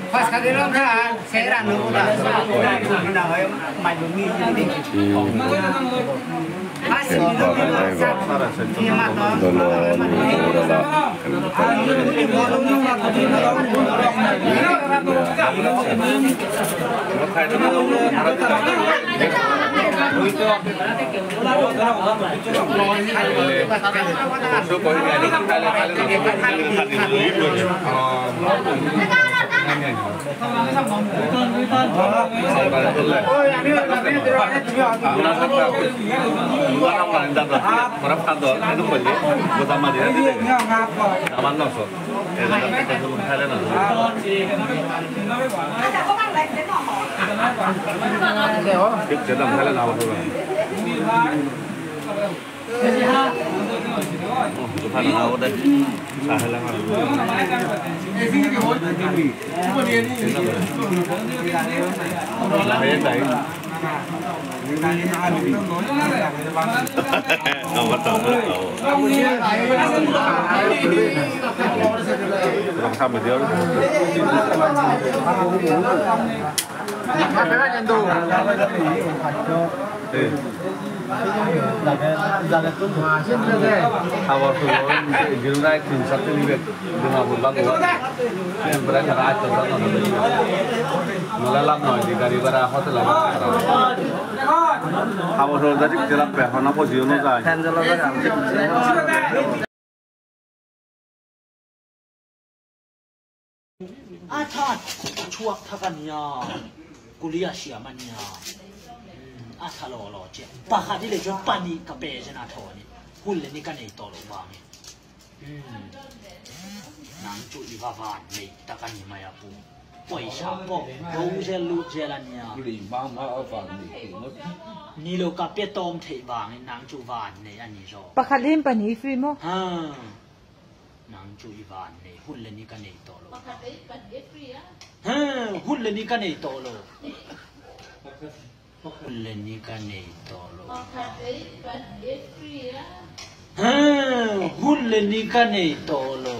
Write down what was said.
Pas kali orang kan, saya ranu dah. Mana yang maju ni jadi. Asal itu dia mata. Orang kantor itu boleh bersama dia tidak. Aman langsung. Belum Thailand lah. Kita dalam Thailand awal dulu. Thailand awal deh. Thailand awal. Nomor tahu. Kurang sama dia. Apa yang tu? Jangan tu masih ada. Awal tu gilai tin satu libet dengan bulan tu. Yang berada di atas sana tu. Melalam noi di dari bara hotel lagi. Awal tu jadi dalam pehana posisi tu dah. Atat chuak thakania kuliah siamania atalo je pakadi le jo pani kape jena thoni hulle ni kanei to lo bangi nang chu I vavan le takani maya pu poi sha po do je lu je la nia ni lo kape tom thei bangi nang chu van ne ani jo pakhalim pani fi mo ha nang chu I van ne hulle ni kanei to lo hulle ni kanei to lo hulle ni kanei to lo hulle ni kanei to lo